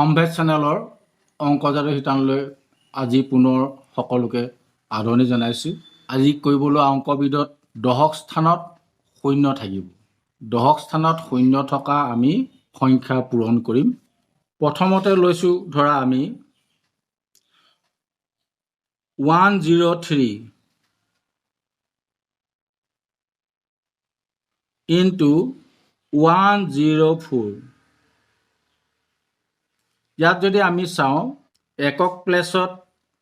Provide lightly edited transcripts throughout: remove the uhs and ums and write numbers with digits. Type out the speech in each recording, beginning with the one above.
Hambhed চেনেলৰ অংকজাৰী শিতানলৈ আজি পুনৰ সকলোকে আদৰণি জনাইছোঁ। আজি কৰিবলৈ অংকবিধত দশক স্থানত শূন্য থাকিব। দশক স্থানত শূন্য থকা আমি সংখ্যা পূৰণ কৰিম। প্ৰথমতে লৈছোঁ ধৰা আমি 103 into 104। ইয়াত যদি আমি চাওঁ একক প্লেছত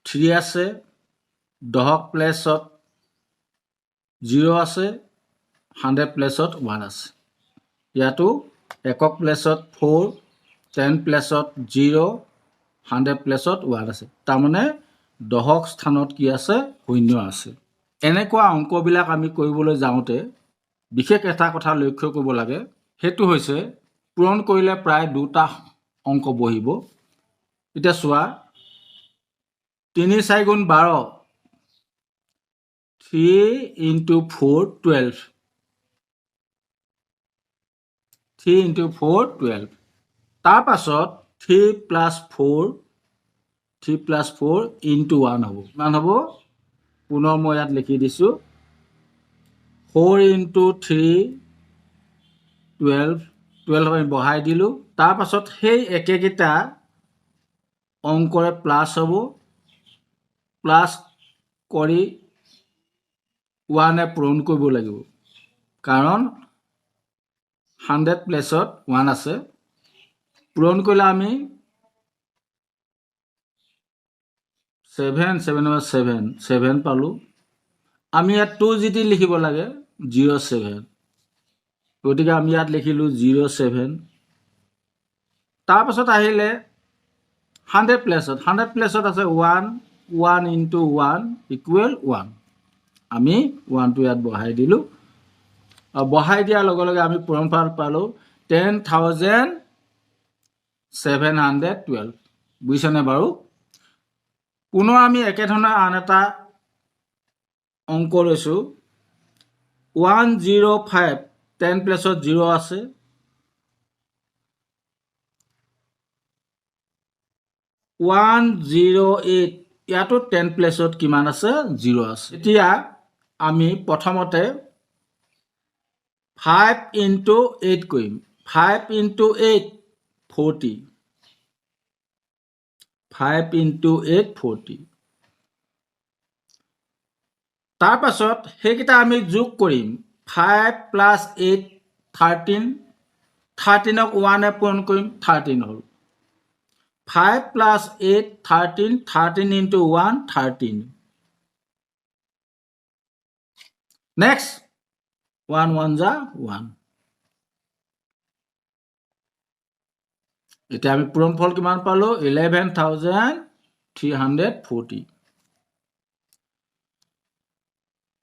3 আছে, দশক প্লেছত 0 আছে, 100 প্লেছত 1 আছে। ইয়াতো একক প্লেছত 4, 10 প্লেছত 0, 100 প্লেছত 1 আছে। তাৰমানে দশক স্থানত কি আছে? শূন্য আছে। এনেকুৱা অংকবিলাক আমি কৰিবলৈ যাওঁতে বিশেষ এটা কথা লক্ষ্য কৰিব লাগে, সেইটো হৈছে পূৰণ কৰিলে প্ৰায় দুটা অংক বহিব। এতিয়া চোৱা 3 4 গুণ 12, 3 into 4 12, 3 into 4 12। তাৰ পাছত 3 plus 4 into 1 হ'ব। কিমান হ'ব? পুনৰ মই ইয়াত লিখি দিছোঁ 4 into 3 12, 12 আমি বহাই দিলোঁ। তাৰ পাছত সেই একেকেইটা অংকৰে প্লাছ হ'ব, প্লাছ কৰি 1 পূৰণ কৰিব লাগিব, কাৰণ 100 প্লেছত 1 আছে। পূৰণ কৰিলে আমি 7 পালোঁ। আমি ইয়াত 2 জিটি লিখিব লাগে 07, গতিকে আমি ইয়াত লিখিলোঁ 07। তাৰপাছত আহিলে 100 প্লেছত আছে 1, 1 into 1 equal 1। আমি 1টো ইয়াত বহাই দিলোঁ। বহাই দিয়াৰ লগে লগে আমি পূৰণফল পালোঁ 10,712। বুজিছেনে বাৰু? পুনৰ আমি একেধৰণে আন এটা অংক লৈছোঁ 105, 10 প্লেছত 0 আছে, 108, ইয়াতো 10 প্লেছত কিমান আছে? 0 আছে। এতিয়া আমি প্ৰথমতে 5 into 8 কৰিম। 5 into 8 40, 5 into 8 40। তাৰ পাছত সেইকেইটা আমি যোগ কৰিম। 5 plus 8 13, 13ক 1 পূৰণ কৰিম, 13 হ'ল। 5 plus 8 13, 13 into 1 13। নেক্সট 1 1 যা 1। এতিয়া আমি পূৰণফল কিমান পালোঁ? 11,340।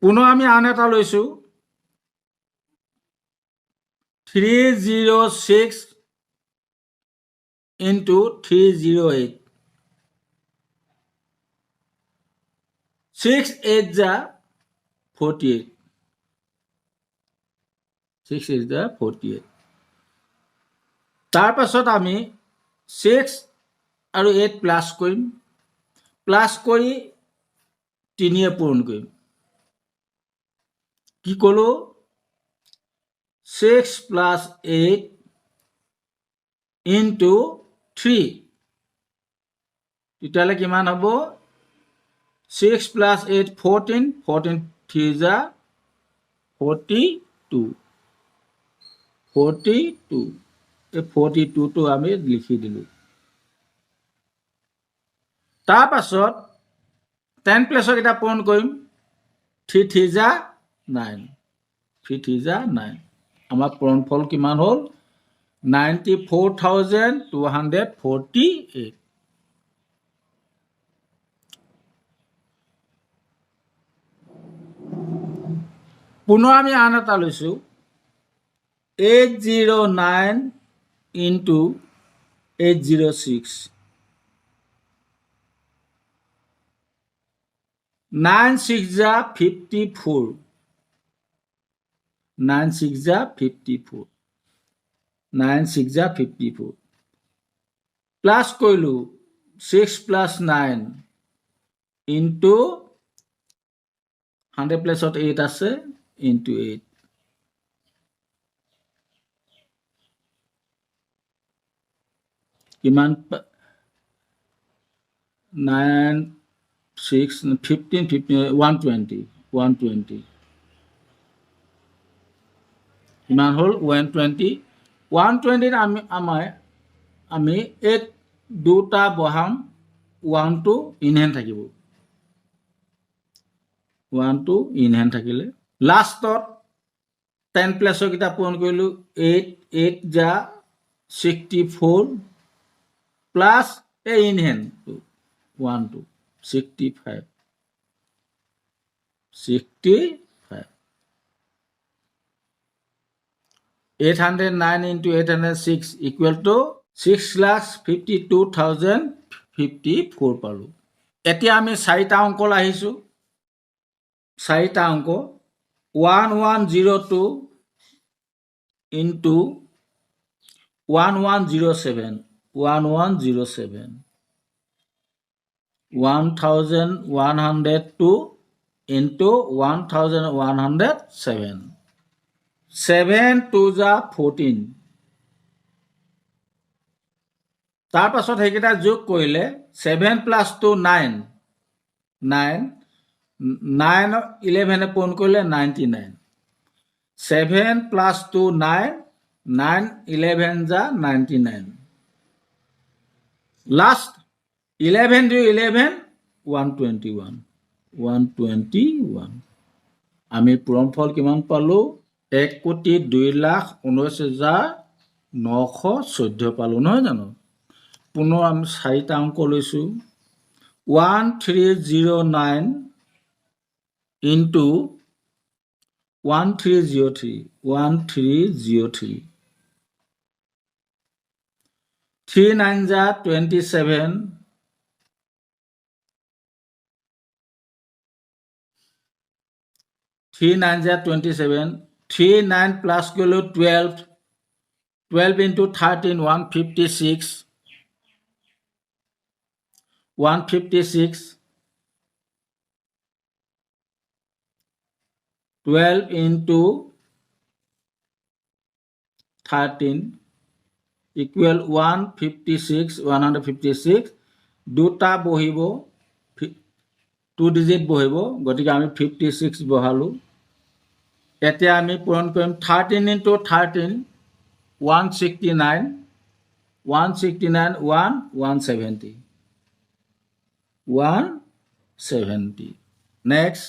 পুনৰ আমি আন এটা লৈছোঁ 306 into 308, 6 8 যা 48, 6 8 যা 48। তাৰ পাছত আমি 6 আৰু 8 প্লাছ কৰিম, প্লাছ কৰি 3 পূৰণ কৰিম। কি ক'লো? 6 plus 8 into 3, তেতিয়াহ'লে কিমান হ'ব? 6 plus 8 14, 14 3 যা 42, 42। এই 42টো আমি লিখি দিলোঁ। তাৰ পাছত 10 প্লেছৰ কেইটা পূৰণ কৰিম। 3 3 যা 9, 3 3 যা 9। আমাৰ পূৰণফল কিমান হ'ল? 94,248। পুনৰ আমি আন এটা লৈছোঁ 809 into 806, 9 6 যা 54, 9 6 যা 54, 9 6 যা 54। প্লাছ কৰিলোঁ 6 + 9 ইনটু 100 প্লেছত 8 আছে ইনটু 8 কিমান 9 6 15 15 120 কিমান হ'ল 120 120 আমি এক দুটা বহাম 1 টো ইনহেণ্ড থাকিব 1 টো ইনহেণ্ড থাকিলে লাষ্টত 10 প্লেছৰ কিটা পূৰণ কৰিলোঁ 8 যা 64 প্লাছ এই ইনহেণ্ড 1 টো 65 809 into 806 equal to 6,52,054 পালোঁ এতিয়া আমি 4টা অংকল আহিছোঁ 4টা অংক 1102 into 1107 1107 1102 into 1107 7 2 যা 14 তাৰ পাছত হেকিটা যোগ কৰিলে 7 + 2 9 9 9 11 পূৰণ কৰিলে 99 7 + 2 9 9 11 যা 99 লাষ্ট 11 to 11 121 আমি পূৰণফল কিমান পালোঁ 1,02,19,914 পালোঁ নহয় জানো পুনৰ আমি 4টা অংক লৈছোঁ 1309 into 1303 3 9 যা 27 3 9 যা 27 3 9 প্লাছ কৰিলোঁ 12 into 13 156 12 into 13 equal 156 দুটা বহিব 2 ডিজিট বহিব গতিকে আমি 56 বহালোঁ এতিয়া আমি পূৰণ কৰিম 13 into 13 169 170 next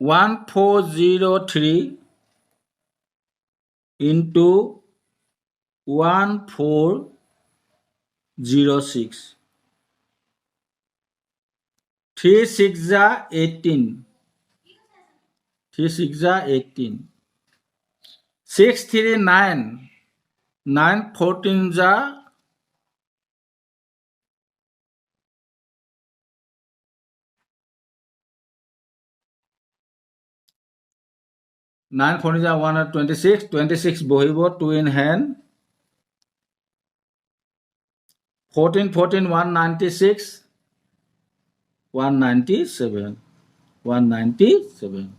1403 into 1406 3 6 যা 18 6 3 9 9 14 যা 9 14 যা 126 বহিব 2 in hand 14 197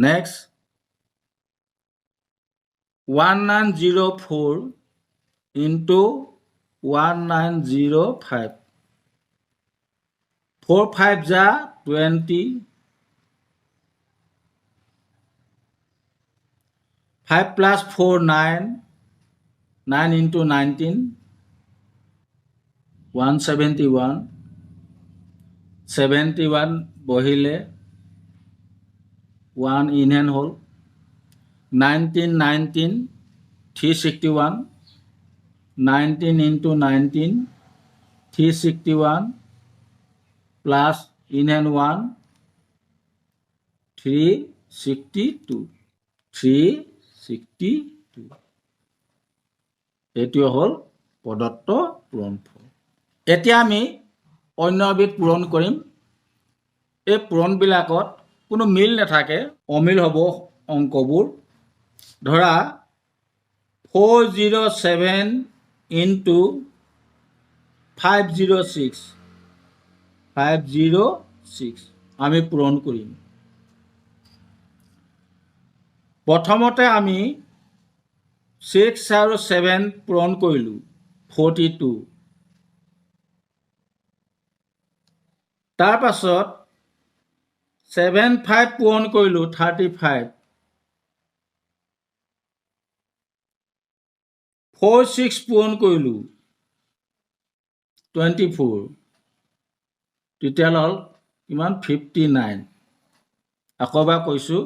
next 1904 into 1905 4 5 যা 20 5 plus 4 9 9 into 19 171 71 বহিলে 1 in hand hall 19 361 19 into 19 361 plus in hand 1 362 এটি হল প্রদত্ত পূৰণফল এতিয়া আমি অন্য এবিধ পূৰণ কৰিম এই পূৰণবিলাকত কোনো মিল নাথাকে অমিল হ'ব অংকবোৰ ধৰা 407 into 506 আমি পূৰণ কৰিম। প্ৰথমতে আমি 6 আৰু 7 পূৰণ কৰিলোঁ 42। তাৰ পাছত 7 5 পূৰণ কৰিলোঁ 35। 4 6 পূৰণ কৰিলোঁ 24। তেতিয়াহ'লে হ'ল কিমান 59। আকৌ এবাৰ কৈছোঁ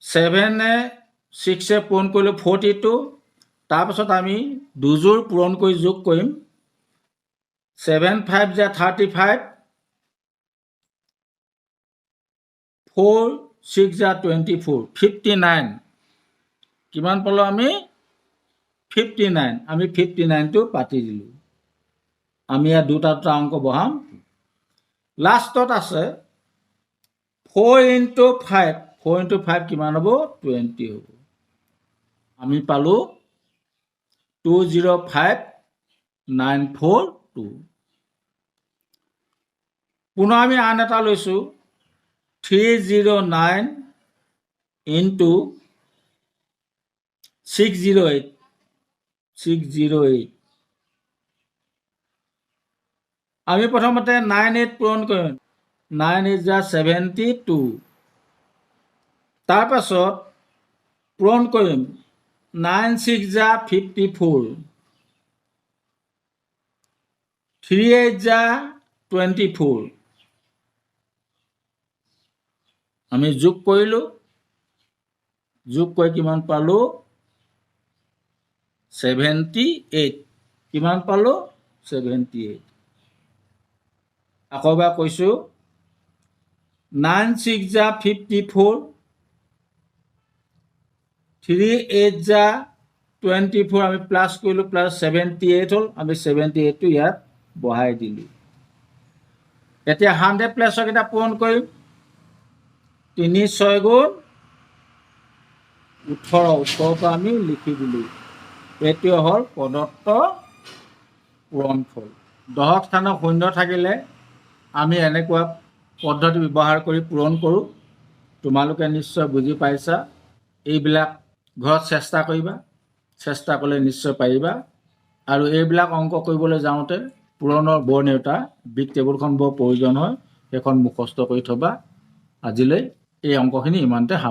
7 6 পূৰণ কৰিলোঁ 42। তাৰপাছত আমি দুযোৰ পূৰণ কৰি যোগ কৰিম 7 5 যা 35, 4 6 যা 24, 59। কিমান পালোঁ আমি 59। আমি 59টো পাতি দিলোঁ। আমি ইয়াত দুটা অংক বহাম। লাষ্টত আছে 4 into 5। 4 into 5 কিমান হ'ব 20 হ'ব। আমি পালোঁ 205942। পুনৰ আমি আন এটা লৈছোঁ 309 into 608। আমি প্ৰথমতে 9 8 পূৰণ কৰিম 9 8 যা 72। তাৰ পাছত পূৰণ কৰিম 9 6 যা 54, 3 8 যা 24। আমি যোগ কৰিলোঁ। যোগ কৰি কিমান পালোঁ 78। কিমান পালোঁ 78। আকৌ এবাৰ কৈছোঁ 9 6 যা 54, 3 8 যা 24। আমি প্লাছ কৰিলোঁ প্লাছ 78 হ'ল। আমি 78টো ইয়াত বহাই দিলোঁ। এতিয়া 100 প্লেছৰ কেইটা পূৰণ কৰিম 3 6 গুণ 18। ওপৰৰ আমি লিখি দিলোঁ। এইটোৱে হ'ল প্ৰদত্ত পূৰণফল। দশক স্থানত শূন্য থাকিলে আমি এনেকুৱা পদ্ধতি ব্যৱহাৰ কৰি পূৰণ কৰোঁ। তোমালোকে নিশ্চয় বুজি পাইছা। এইবিলাক ঘৰত চেষ্টা কৰিবা। চেষ্টা কৰিলে নিশ্চয় পাৰিবা। আৰু এইবিলাক অংক কৰিবলৈ যাওঁতে পূৰণৰ বৰ নেওতা বিগ টেবুলখন বৰ প্ৰয়োজন হয়। সেইখন মুখস্থ কৰি থবা। আজিলৈ এই অংকখিনি ইমানতে